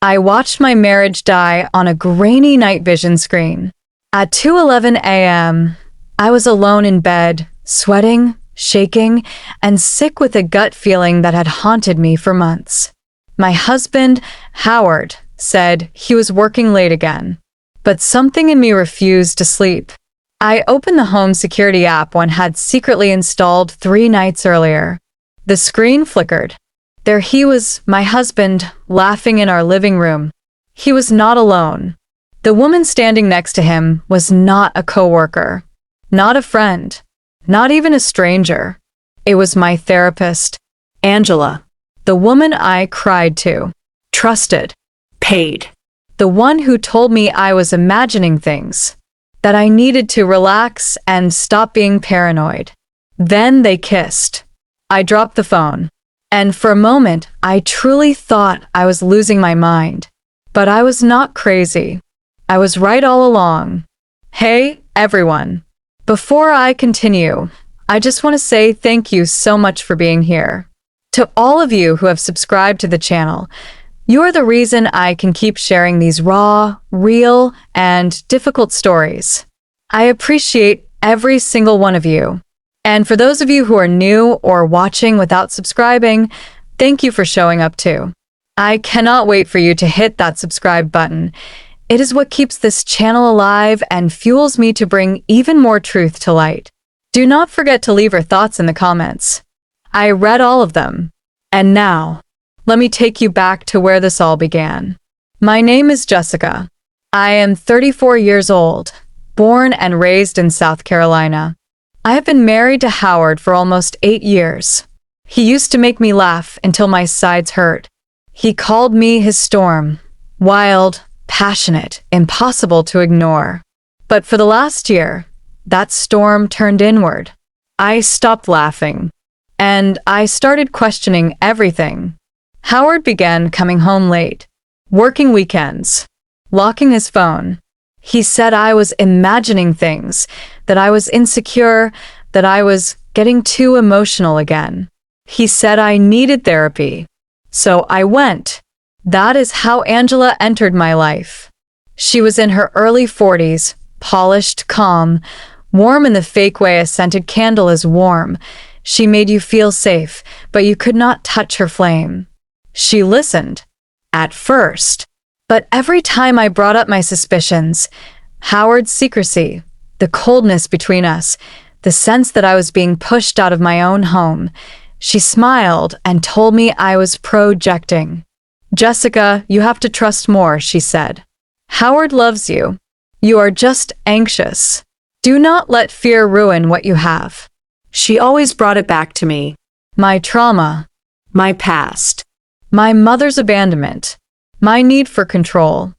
I watched my marriage die on a grainy night vision screen. At 2:11 a.m., I was alone in bed, sweating, shaking, and sick with a gut feeling that had haunted me for months. My husband, Howard, said he was working late again, but something in me refused to sleep. I opened the home security app one had secretly installed 3 nights earlier. The screen flickered. There he was, my husband, laughing in our living room. He was not alone. The woman standing next to him was not a coworker, not a friend, not even a stranger. It was my therapist, Angela, the woman I cried to, trusted, paid, the one who told me I was imagining things, that I needed to relax and stop being paranoid. Then they kissed. I dropped the phone, and for a moment I truly thought I was losing my mind. But I was not crazy. I was right all along. Hey, everyone. Before I continue, I just want to say thank you so much for being here. To all of you who have subscribed to the channel, you are the reason I can keep sharing these raw, real, and difficult stories. I appreciate every single one of you. And for those of you who are new or watching without subscribing, thank you for showing up too. I cannot wait for you to hit that subscribe button. It is what keeps this channel alive and fuels me to bring even more truth to light. Do not forget to leave your thoughts in the comments. I read all of them. And now, let me take you back to where this all began. My name is Jessica. I am 34 years old, born and raised in South Carolina. I have been married to Howard for almost 8 years. He used to make me laugh until my sides hurt. He called me his storm, wild, passionate, impossible to ignore. But for the last year, that storm turned inward. I stopped laughing, and I started questioning everything. Howard began coming home late, working weekends, locking his phone. He said I was imagining things, that I was insecure, that I was getting too emotional again. He said I needed therapy. So I went. That is how Angela entered my life. She was in her early 40s, polished, calm, warm in the fake way a scented candle is warm. She made you feel safe, but you could not touch her flame. She listened, at first, but every time I brought up my suspicions, Howard's secrecy, the coldness between us, the sense that I was being pushed out of my own home, she smiled and told me I was projecting. Jessica, you have to trust more, she said. Howard loves you. You are just anxious. Do not let fear ruin what you have. She always brought it back to me. My trauma, my past, my mother's abandonment, my need for control.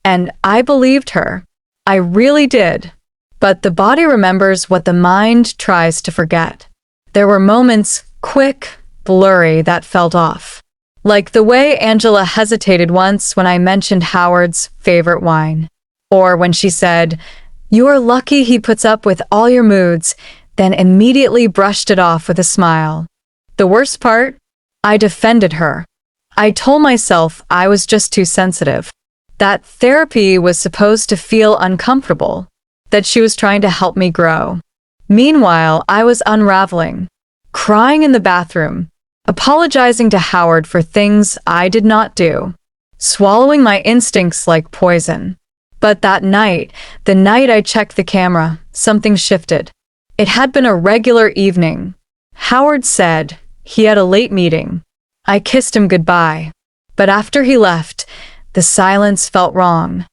And I believed her. I really did. But the body remembers what the mind tries to forget. There were moments, quick, blurry, that felt off. Like the way Angela hesitated once when I mentioned Howard's favorite wine. Or when she said, "You are lucky he puts up with all your moods," then immediately brushed it off with a smile. The worst part? I defended her. I told myself I was just too sensitive. That therapy was supposed to feel uncomfortable. That she was trying to help me grow. Meanwhile, I was unraveling. Crying in the bathroom. Apologizing to Howard for things I did not do. Swallowing my instincts like poison. But that night, the night I checked the camera, something shifted. It had been a regular evening. Howard said he had a late meeting. I kissed him goodbye. But after he left, the silence felt wrong.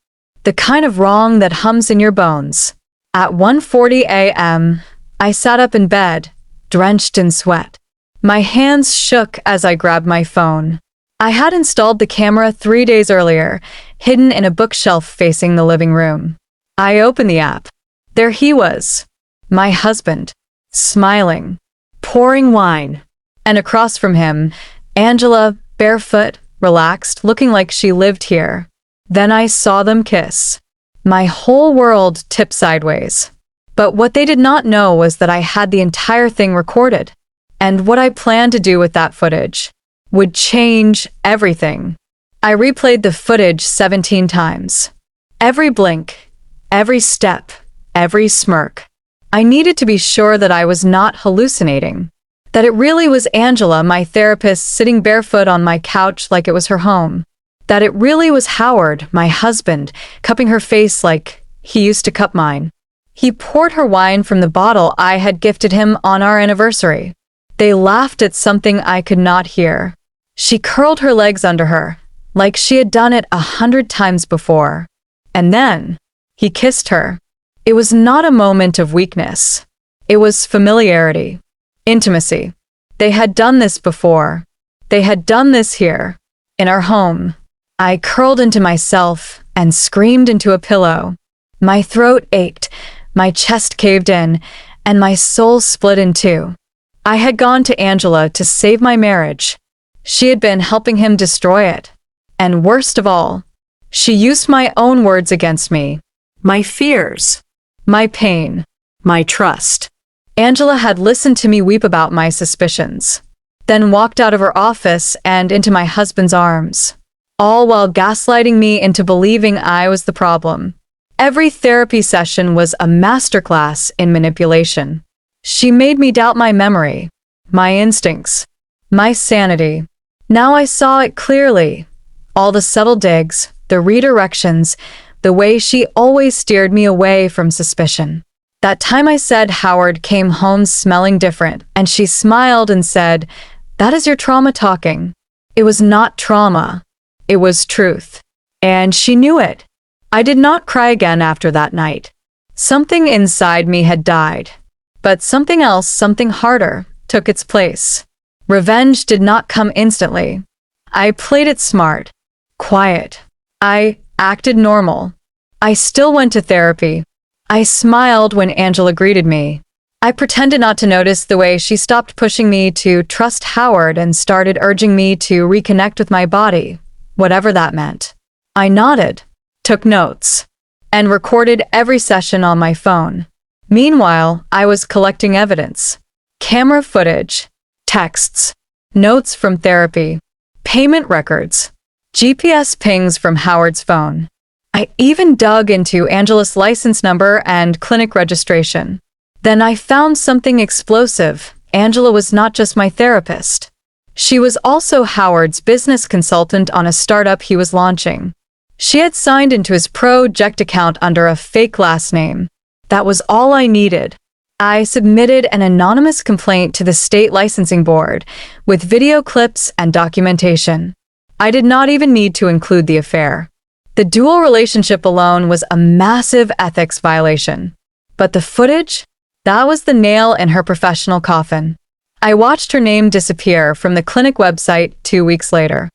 The kind of wrong that hums in your bones. At 1:40 a.m., I sat up in bed, drenched in sweat. My hands shook as I grabbed my phone. I had installed the camera 3 days earlier, hidden in a bookshelf facing the living room. I opened the app. There he was, my husband, smiling, pouring wine. And across from him, Angela, barefoot, relaxed, looking like she lived here. Then I saw them kiss. My whole world tipped sideways. But what they did not know was that I had the entire thing recorded. And what I planned to do with that footage would change everything. I replayed the footage 17 times. Every blink, every step, every smirk. I needed to be sure that I was not hallucinating. That it really was Angela, my therapist, sitting barefoot on my couch like it was her home. That it really was Howard, my husband, cupping her face like he used to cup mine. He poured her wine from the bottle I had gifted him on our anniversary. They laughed at something I could not hear. She curled her legs under her, like she had done it 100 times before. And then, he kissed her. It was not a moment of weakness. It was familiarity. Intimacy. They had done this before. They had done this here, in our home. I curled into myself and screamed into a pillow. My throat ached, my chest caved in, and my soul split in two. I had gone to Angela to save my marriage. She had been helping him destroy it. And worst of all, she used my own words against me. My fears. My pain. My trust. Angela had listened to me weep about my suspicions, then walked out of her office and into my husband's arms, all while gaslighting me into believing I was the problem. Every therapy session was a masterclass in manipulation. She made me doubt my memory, my instincts, my sanity. Now I saw it clearly. All the subtle digs, the redirections, the way she always steered me away from suspicion. That time I said Howard came home smelling different, and she smiled and said, "That is your trauma talking." It was not trauma. It was truth. And she knew it. I did not cry again after that night. Something inside me had died. But something else, something harder, took its place. Revenge did not come instantly. I played it smart, quiet. I acted normal. I still went to therapy. I smiled when Angela greeted me. I pretended not to notice the way she stopped pushing me to trust Howard and started urging me to reconnect with my body, whatever that meant. I nodded, took notes, and recorded every session on my phone. Meanwhile, I was collecting evidence. Camera footage, texts, notes from therapy, payment records, GPS pings from Howard's phone. I even dug into Angela's license number and clinic registration. Then I found something explosive. Angela was not just my therapist. She was also Howard's business consultant on a startup he was launching. She had signed into his project account under a fake last name. That was all I needed. I submitted an anonymous complaint to the state licensing board with video clips and documentation. I did not even need to include the affair. The dual relationship alone was a massive ethics violation. But the footage? That was the nail in her professional coffin. I watched her name disappear from the clinic website 2 weeks later.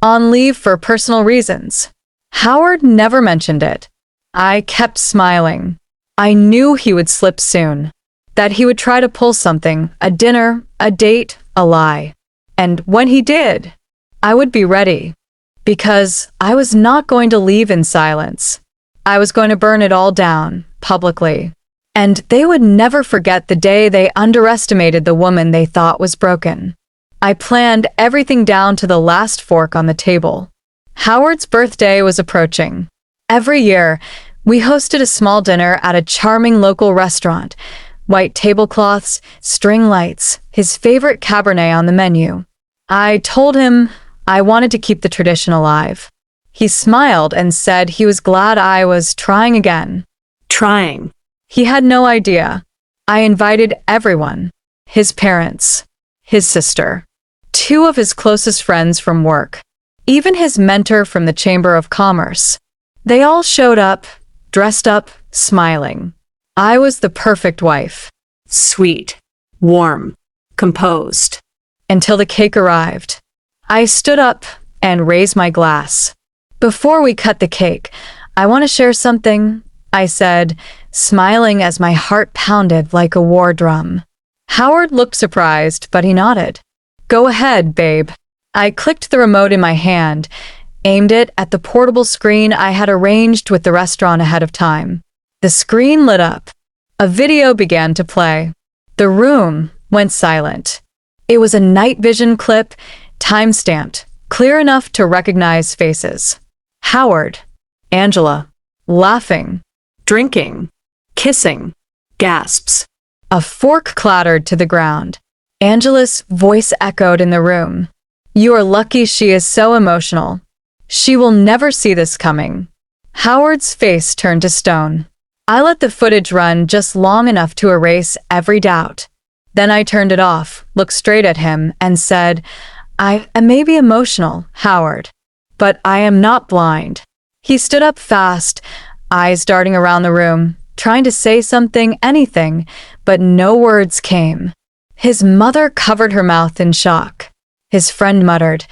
On leave for personal reasons. Howard never mentioned it. I kept smiling. I knew he would slip soon. That he would try to pull something, a dinner, a date, a lie. And when he did, I would be ready. Because I was not going to leave in silence. I was going to burn it all down, publicly. And they would never forget the day they underestimated the woman they thought was broken. I planned everything down to the last fork on the table. Howard's birthday was approaching. Every year, we hosted a small dinner at a charming local restaurant. White tablecloths, string lights, his favorite Cabernet on the menu. I told him I wanted to keep the tradition alive. He smiled and said he was glad I was trying again. Trying. He had no idea. I invited everyone. His parents, his sister, 2 of his closest friends from work, even his mentor from the Chamber of Commerce. They all showed up, dressed up, smiling. I was the perfect wife. Sweet, warm, composed. Until the cake arrived. I stood up and raised my glass. Before we cut the cake, I want to share something, I said, smiling as my heart pounded like a war drum. Howard looked surprised, but he nodded. Go ahead, babe. I clicked the remote in my hand, aimed it at the portable screen I had arranged with the restaurant ahead of time. The screen lit up. A video began to play. The room went silent. It was a night vision clip, time-stamped, clear enough to recognize faces. Howard, Angela, laughing, drinking, kissing, gasps. A fork clattered to the ground. Angela's voice echoed in the room. You are lucky she is so emotional. She will never see this coming. Howard's face turned to stone. I let the footage run just long enough to erase every doubt. Then I turned it off, looked straight at him, and said, I may be emotional, Howard, but I am not blind. He stood up fast, eyes darting around the room, trying to say something, anything, but no words came. His mother covered her mouth in shock. His friend muttered,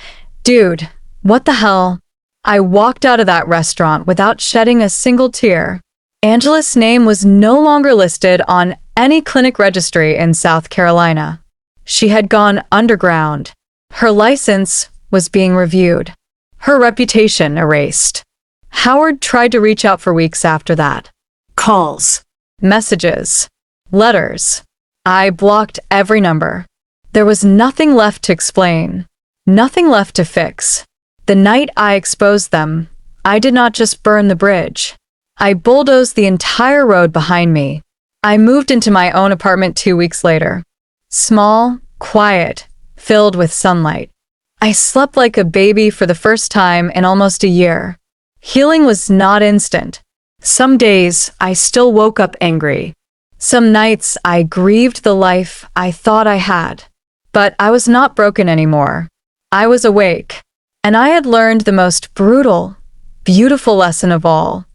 Dude, what the hell? I walked out of that restaurant without shedding a single tear. Angela's name was no longer listed on any clinic registry in South Carolina. She had gone underground. Her license was being reviewed. Her reputation erased. Howard tried to reach out for weeks after that. Calls, messages, letters. I blocked every number. There was nothing left to explain, nothing left to fix. The night I exposed them, I did not just burn the bridge. I bulldozed the entire road behind me. I moved into my own apartment 2 weeks later. Small, quiet, filled with sunlight. I slept like a baby for the first time in almost a year. Healing was not instant. Some days I still woke up angry. Some nights I grieved the life I thought I had. But I was not broken anymore. I was awake. And I had learned the most brutal, beautiful lesson of all.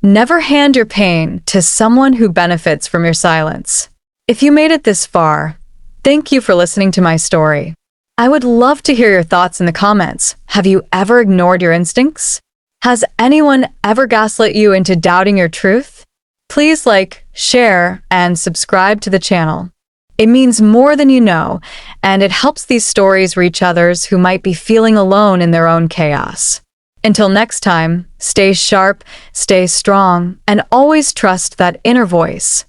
Never hand your pain to someone who benefits from your silence. If you made it this far, thank you for listening to my story. I would love to hear your thoughts in the comments. Have you ever ignored your instincts? Has anyone ever gaslit you into doubting your truth? Please like, share, and subscribe to the channel. It means more than you know, and it helps these stories reach others who might be feeling alone in their own chaos. Until next time, stay sharp, stay strong, and always trust that inner voice.